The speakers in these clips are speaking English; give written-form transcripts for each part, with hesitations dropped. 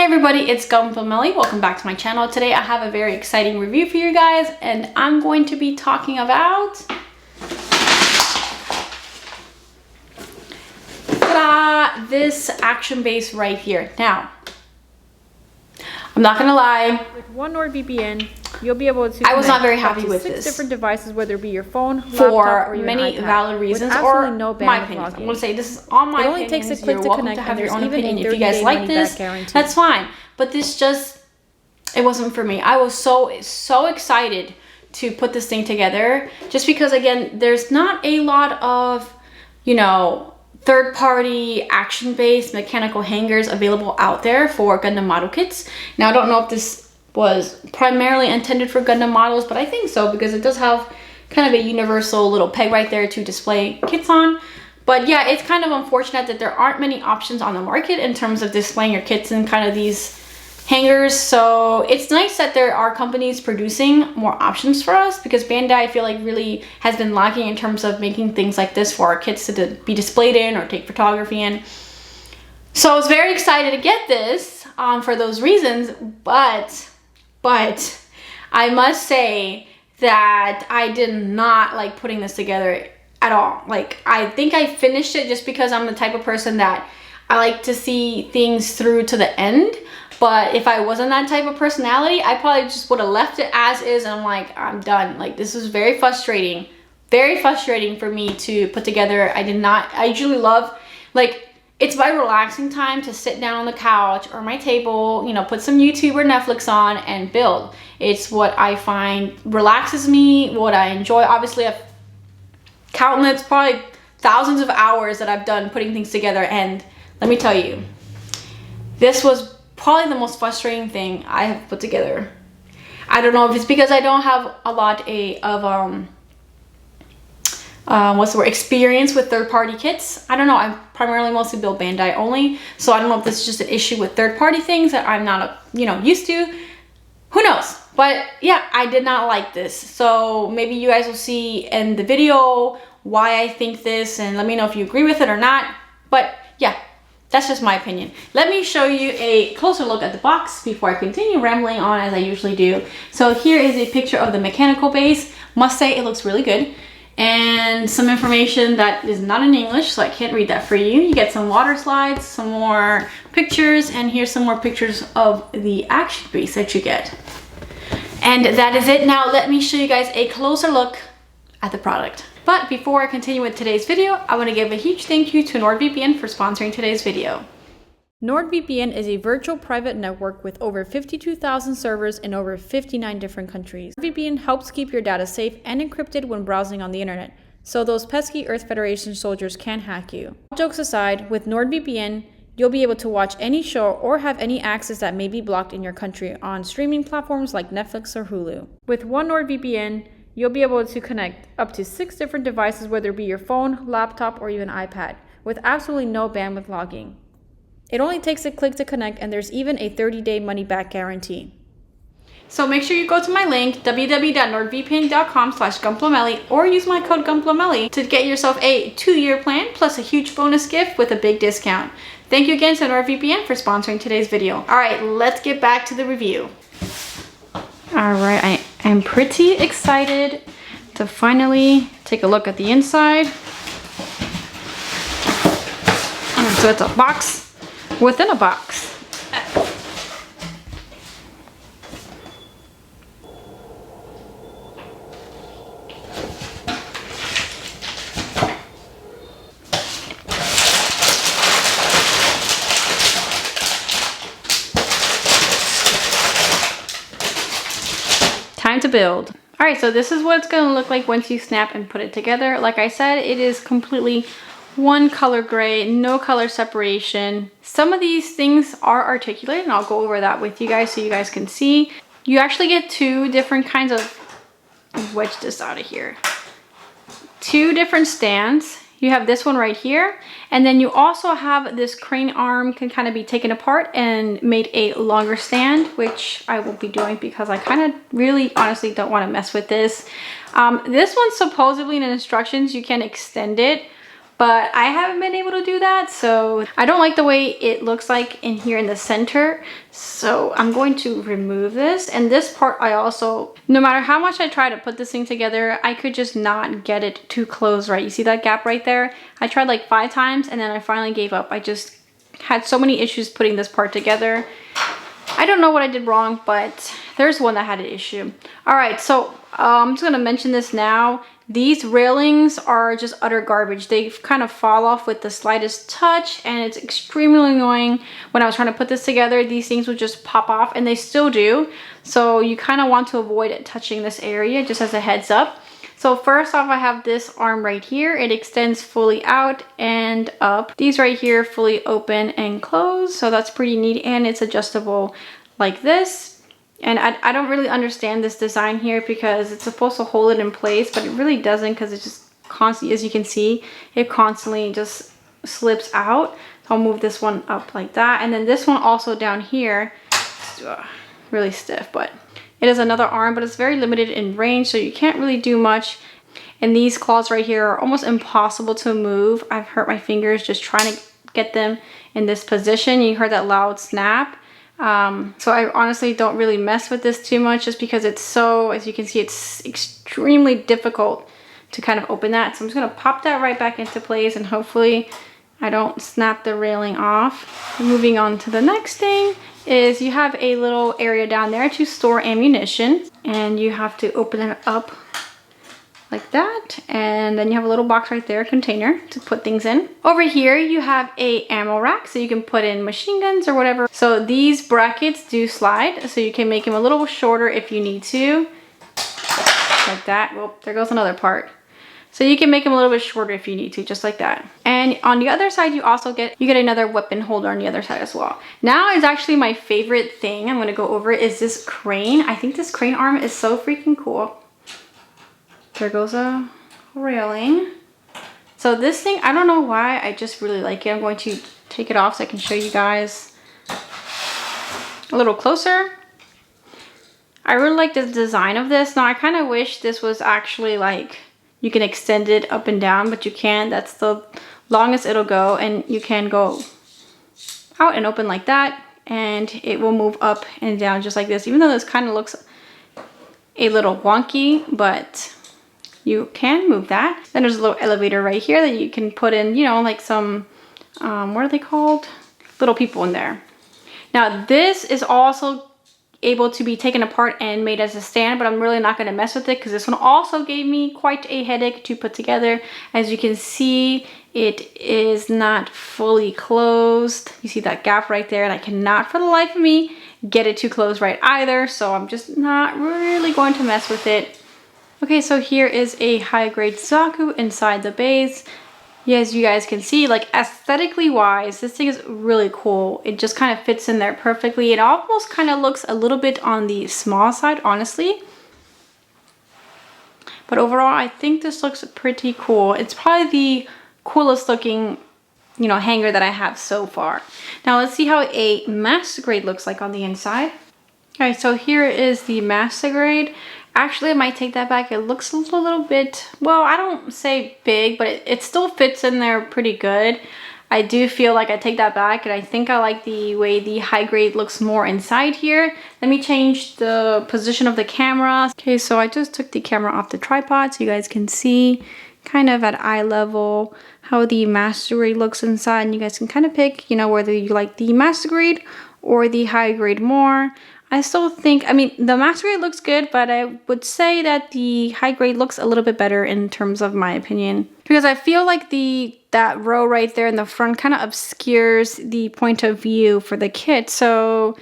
Hey everybody, it's Gunpla. Welcome back to my channel. Today I have a very exciting review for you guys, and I'm going to be talking about this action base right here. Now, I'm not gonna lie. With one NordVPN, you'll be able to. I was not very happy with this. 6 different devices, whether it be your phone, for laptop, or many iPad, valid reasons, or no my opinion. I'm gonna say this is all my opinion. It only takes a click to connect, to have your own even opinion. If you guys like this, that's fine. But this it wasn't for me. I was so excited to put this thing together, just because again, there's not a lot of, you know, third-party action-based mechanical hangers available out there for Gundam model kits. Now, I don't know if this was primarily intended for Gundam models, but I think so, because it does have kind of a universal little peg right there to display kits on. But yeah, it's kind of unfortunate that there aren't many options on the market in terms of displaying your kits in kind of these hangers. So it's nice that there are companies producing more options for us, because Bandai, I feel like, really has been lacking in terms of making things like this for our kids to be displayed in or take photography in. So I was very excited to get this for those reasons, but I must say that I did not like putting this together at all. Like, I think I finished it just because I'm the type of person that I like to see things through to the end. But if I wasn't that type of personality, I probably just would have left it as is, and I'm like, I'm done. Like, this is very frustrating for me to put together. I usually love, like, it's my relaxing time to sit down on the couch or my table, you know, put some YouTube or Netflix on and build. It's what I find relaxes me, what I enjoy. Obviously, I've countless, probably thousands of hours that I've done putting things together, and let me tell you, this was probably the most frustrating thing I have put together. I don't know if it's because I don't have a lot of experience with third-party kits. I don't know. I primarily mostly build Bandai only, so I don't know if this is just an issue with third-party things that I'm not, used to. Who knows? But yeah, I did not like this. So maybe you guys will see in the video why I think this, and let me know if you agree with it or not. But yeah, that's just my opinion. Let me show you a closer look at the box before I continue rambling on as I usually do. So here is a picture of the mechanical base. Must say it looks really good. And some information that is not in English, so I can't read that for you. You get some water slides, some more pictures, and here's some more pictures of the action base that you get. And that is it. Now let me show you guys a closer look at the product. But before I continue with today's video, I want to give a huge thank you to NordVPN for sponsoring today's video. NordVPN is a virtual private network with over 52,000 servers in over 59 different countries. NordVPN helps keep your data safe and encrypted when browsing on the internet, so those pesky Earth Federation soldiers can't hack you. All jokes aside, with NordVPN, you'll be able to watch any show or have any access that may be blocked in your country on streaming platforms like Netflix or Hulu. With one NordVPN, you'll be able to connect up to 6 different devices, whether it be your phone, laptop, or even iPad, with absolutely no bandwidth logging. It only takes a click to connect, and there's even a 30-day money-back guarantee. So make sure you go to my link, www.nordvpn.com/gunplamelly, or use my code gunplamelly to get yourself a 2-year plan plus a huge bonus gift with a big discount. Thank you again to NordVPN for sponsoring today's video. All right, let's get back to the review. All right, I am pretty excited to finally take a look at the inside. So it's a box within a box. Time to build. All right, so this is what it's going to look like once you snap and put it together. Like I said, it is completely one color gray, no color separation. Some of these things are articulated, and I'll go over that with you guys so you guys can see. You actually get 2 different kinds of, wedge this out of here, 2 different stands. You have this one right here, and then you also have this crane arm can kind of be taken apart and made a longer stand, which I will be doing because I kind of really honestly don't want to mess with this. This one, supposedly in the instructions, you can extend it, but I haven't been able to do that. So I don't like the way it looks like in here in the center. So I'm going to remove this. And this part I also, no matter how much I try to put this thing together, I could just not get it to close right. You see that gap right there? I tried like 5 times and then I finally gave up. I just had so many issues putting this part together. I don't know what I did wrong, but there's one that had an issue. All right, so I'm just gonna mention this now. These railings are just utter garbage. They kind of fall off with the slightest touch, and it's extremely annoying. When I was trying to put this together, these things would just pop off, and they still do. So you kind of want to avoid it touching this area, just as a heads up. So first off, I have this arm right here. It extends fully out and up. These right here fully open and close. So that's pretty neat, and it's adjustable like this. And I don't really understand this design here because it's supposed to hold it in place, but it really doesn't, because it's just constantly, as you can see, it constantly just slips out. So I'll move this one up like that. And then this one also down here, really stiff, but it is another arm, but it's very limited in range, so you can't really do much. And these claws right here are almost impossible to move. I've hurt my fingers just trying to get them in this position. You heard that loud snap. So I honestly don't really mess with this too much, just because it's so, as you can see, it's extremely difficult to kind of open that. So I'm just gonna pop that right back into place, and hopefully I don't snap the railing off. Moving on to the next thing is you have a little area down there to store ammunition, and you have to open it up like that, and then you have a little box right there, container to put things in. Over here you have a ammo rack, so you can put in machine guns or whatever. So these brackets do slide, so you can make them a little shorter if you need to, like that. Well, there goes another part. So you can make them a little bit shorter if you need to, just like that. And on the other side, you get another weapon holder on the other side as well. Now is actually my favorite thing I'm gonna go over is this crane. I think this crane arm is so freaking cool. There goes a railing. So this thing, I don't know why, I just really like it. I'm going to take it off so I can show you guys a little closer. I really like the design of this. Now I kind of wish this was actually like, you can extend it up and down, but you can't. That's the longest it'll go, and you can go out and open like that, and it will move up and down just like this. Even though this kind of looks a little wonky, but you can move that. Then there's a little elevator right here that you can put in, you know, like some, what are they called? Little people in there. Now this is also able to be taken apart and made as a stand, but I'm really not going to mess with it because this one also gave me quite a headache to put together. As you can see, it is not fully closed. You see that gap right there, and I cannot for the life of me get it to close right either, so I'm just not really going to mess with it. Okay, so here is a high-grade Zaku inside the base. As you guys can see, like aesthetically wise, this thing is really cool. It just kind of fits in there perfectly. It almost kind of looks a little bit on the small side, honestly. But overall, I think this looks pretty cool. It's probably the coolest looking, you know, hanger that I have so far. Now let's see how a master grade looks like on the inside. Okay, so here is the master grade. Actually, I might take that back. It looks a little bit, well, I don't say big, but it still fits in there pretty good. I do feel like I take that back, and I think I like the way the high grade looks more inside here. Let me change the position of the camera. Okay, so I just took the camera off the tripod so you guys can see kind of at eye level how the master grade looks inside, and you guys can kind of pick, you know, whether you like the master grade or the high grade more. I still think, I mean, the master grade looks good, but I would say that the high grade looks a little bit better in terms of my opinion. Because I feel like that row right there in the front kind of obscures the point of view for the kit. So,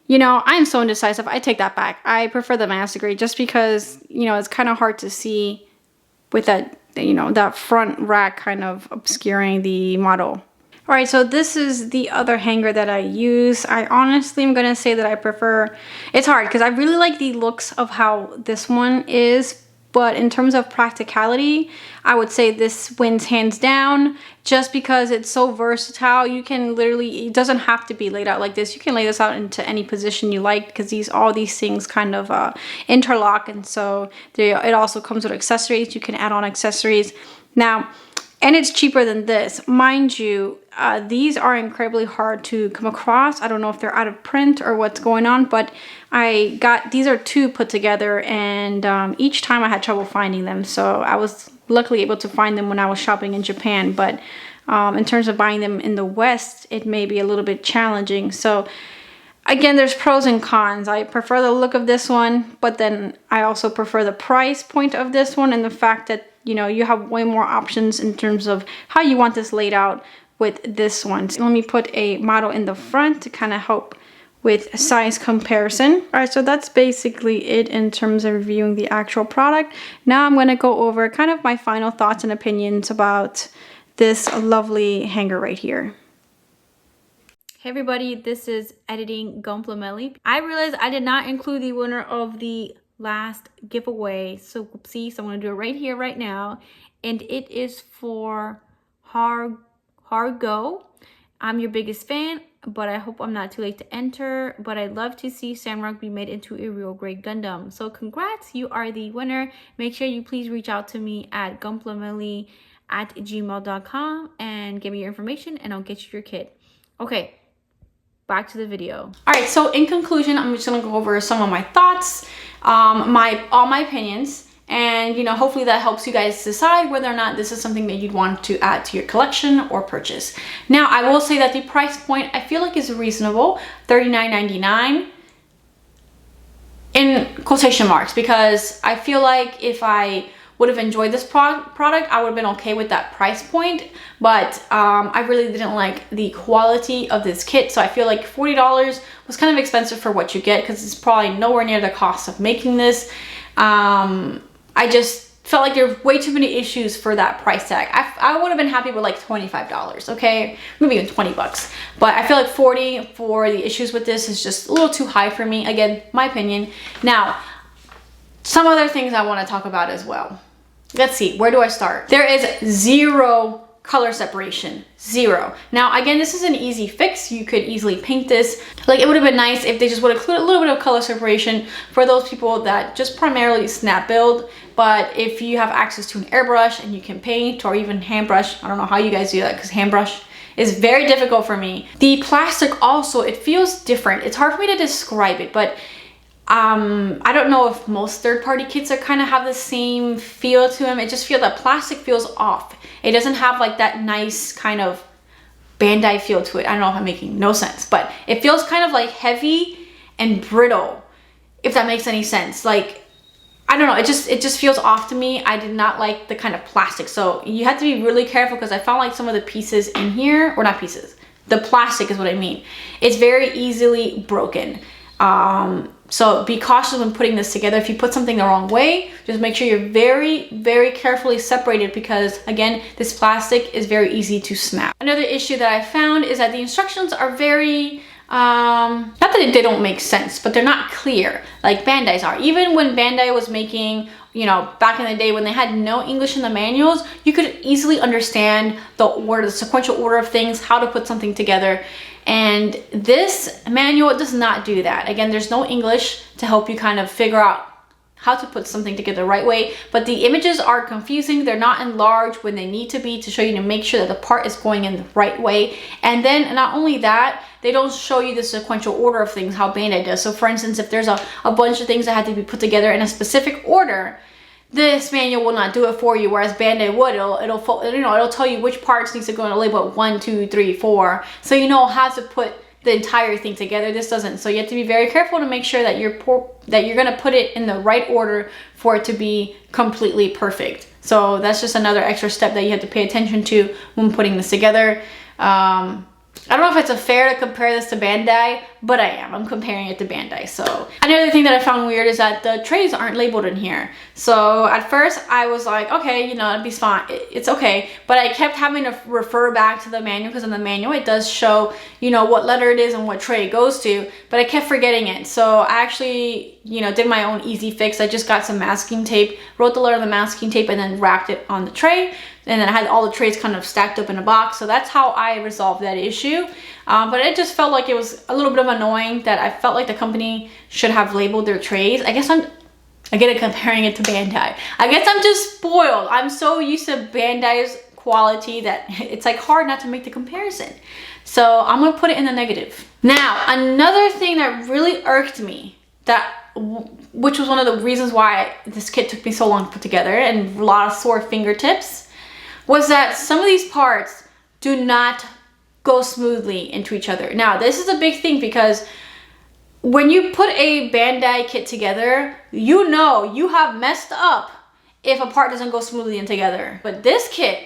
you know, I'm so indecisive. I take that back. I prefer the master grade just because, you know, it's kind of hard to see with that, you know, that front rack kind of obscuring the model. All right, so this is the other hanger that I use. I honestly am gonna say that I prefer, it's hard because I really like the looks of how this one is, but in terms of practicality, I would say this wins hands down just because it's so versatile. You can literally, it doesn't have to be laid out like this. You can lay this out into any position you like because all these things kind of interlock, and so it also comes with accessories. You can add on accessories. Now, And it's cheaper than this. Mind you, these are incredibly hard to come across. I don't know if they're out of print or what's going on, but I got, these are 2 put together, and each time I had trouble finding them. So I was luckily able to find them when I was shopping in Japan, but in terms of buying them in the West, it may be a little bit challenging. So again, there's pros and cons. I prefer the look of this one, but then I also prefer the price point of this one and the fact that, you know, you have way more options in terms of how you want this laid out with this one. So let me put a model in the front to kind of help with size comparison. All right, so that's basically it in terms of reviewing the actual product. Now I'm going to go over kind of my final thoughts and opinions about this lovely hanger right here. Hey everybody, this is Editing Gunpla. I realized I did not include the winner of the last giveaway, so whoopsie, so I'm going to do it right here, right now, and it is for Hargo. I'm your biggest fan, but I hope I'm not too late to enter, but I'd love to see Samrock be made into a real great Gundam. So congrats, you are the winner. Make sure you please reach out to me at gunplameli@gmail.com and give me your information and I'll get you your kit. Okay, back to the video. All right, so in conclusion, I'm just gonna go over some of my thoughts, all my opinions, and you know, hopefully that helps you guys decide whether or not this is something that you'd want to add to your collection or purchase. Now, I will say that the price point I feel like is reasonable, $39.99 in quotation marks, because I feel like if I would have enjoyed this product, I would have been okay with that price point, but I really didn't like the quality of this kit, so I feel like $40 was kind of expensive for what you get, because it's probably nowhere near the cost of making this. I just felt like there were way too many issues for that price tag. I would have been happy with like $25, okay? Maybe even 20 bucks. But I feel like 40 for the issues with this is just a little too high for me. Again, my opinion. Now, some other things I want to talk about as well. Let's see, where do I start? There is 0 color separation, 0. Now, again, this is an easy fix. You could easily paint this. Like, it would have been nice if they just would include a little bit of color separation for those people that just primarily snap build. But if you have access to an airbrush and you can paint, or even hand brush, I don't know how you guys do that, because hand brush is very difficult for me. The plastic also, it feels different. It's hard for me to describe it, but I don't know if most third-party kits are kind of have the same feel to them. It just feels that plastic feels off. It doesn't have like that nice kind of Bandai feel to it. I don't know if I'm making no sense, but it feels kind of like heavy and brittle, if that makes any sense. Like, I don't know, it just feels off to me. I did not like the kind of plastic. So you have to be really careful, because I found like some of the pieces in here, or not pieces, the plastic is what I mean. It's very easily broken. So be cautious when putting this together. If you put something the wrong way, just make sure you're very, very carefully separated, because again, this plastic is very easy to snap. Another issue that I found is that the instructions are very, not that they don't make sense, but they're not clear like Bandai's are. Even when Bandai was making, you know, back in the day when they had no English in the manuals, you could easily understand the order, the sequential order of things, how to put something together. And this manual does not do that. Again, there's no English to help you kind of figure out how to put something together the right way, but the images are confusing. They're not enlarged when they need to be, to show you to make sure that the part is going in the right way. And then not only that, they don't show you the sequential order of things, how Bandai does. So for instance, if there's a bunch of things that had to be put together in a specific order, this manual will not do it for you, whereas Bandai would. It'll tell you which parts needs to go in a label 1, 2, 3, 4, so you know how to put the entire thing together. This doesn't. So you have to be very careful to make sure that you're gonna put it in the right order for it to be completely perfect. So that's just another extra step that you have to pay attention to when putting this together. I don't know if it's fair to compare this to Bandai, but I am. I'm comparing it to Bandai. So another thing that I found weird is that the trays aren't labeled in here. So at first I was like, okay, you know, it'd be fine. It's okay. But I kept having to refer back to the manual, because in the manual it does show, you know, what letter it is and what tray it goes to, but I kept forgetting it. So I actually, you know, did my own easy fix. I just got some masking tape, wrote the letter on the masking tape, and then wrapped it on the tray. And then I had all the trays kind of stacked up in a box. So that's how I resolved that issue. But it just felt like it was a little bit of annoying that I felt like the company should have labeled their trays. I guess I'm comparing it to Bandai. I guess I'm just spoiled. I'm so used to Bandai's quality that it's like hard not to make the comparison. So I'm gonna put it in the negative. Now, another thing that really irked me, which was one of the reasons why this kit took me so long to put together and a lot of sore fingertips, was that some of these parts do not go smoothly into each other. Now, this is a big thing because when you put a Bandai kit together, you know you have messed up if a part doesn't go smoothly in together. But this kit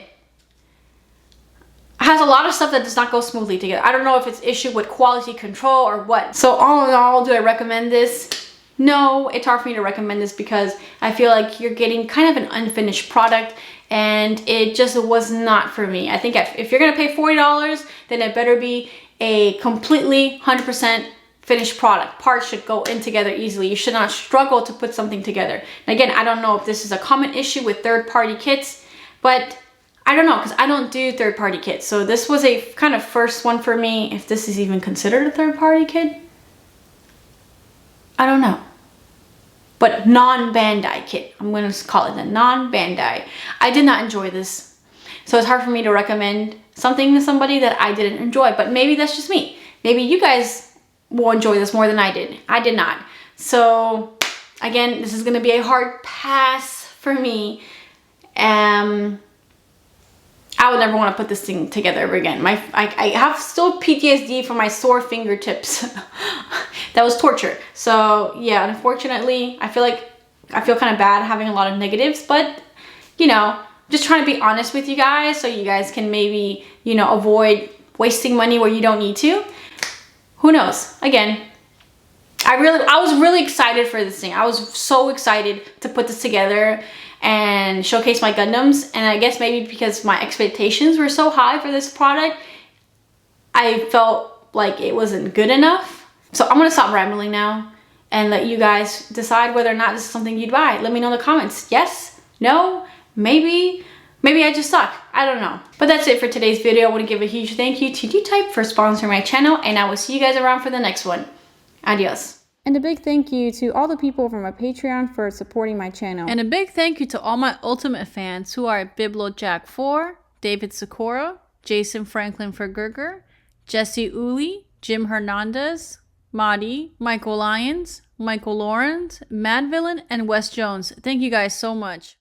has a lot of stuff that does not go smoothly together. I don't know if it's issue with quality control or what. So all in all, do I recommend this? No, it's hard for me to recommend this because I feel like you're getting kind of an unfinished product and it just was not for me. I think if you're gonna pay $40, then it better be a completely 100% finished product. Parts should go in together easily. You should not struggle to put something together. And again, I don't know if this is a common issue with third-party kits, but I don't know because I don't do third-party kits. So this was a kind of first one for me. If this is even considered a third-party kit, I don't know. But non-Bandai kit. I'm going to call it a non-Bandai. I did not enjoy this. So it's hard for me to recommend something to somebody that I didn't enjoy. But maybe that's just me. Maybe you guys will enjoy this more than I did. I did not. So again, this is going to be a hard pass for me. I would never want to put this thing together ever again. I have still PTSD from my sore fingertips. That was torture. So yeah, unfortunately, I feel kind of bad having a lot of negatives, but you know, just trying to be honest with you guys so you guys can maybe, you know, avoid wasting money where you don't need to. Who knows? Again, I was really excited for this thing. I was so excited to put this together and showcase my Gundams. And I guess maybe because my expectations were so high for this product, I felt like it wasn't good enough. So I'm gonna stop rambling now and let you guys decide whether or not this is something you'd buy. Let me know in the comments. Yes? No? Maybe? Maybe I just suck. I don't know. But that's it for today's video. I want to give a huge thank you to D-Type for sponsoring my channel, and I will see you guys around for the next one. Adios. And a big thank you to all the people from my Patreon for supporting my channel. And a big thank you to all my Ultimate fans who are BibloJack4, David Sikora, Jason Franklin Fergerger, Jesse Uli, Jim Hernandez, Madi, Michael Lyons, Michael Lawrence, Mad Villain, and Wes Jones. Thank you guys so much.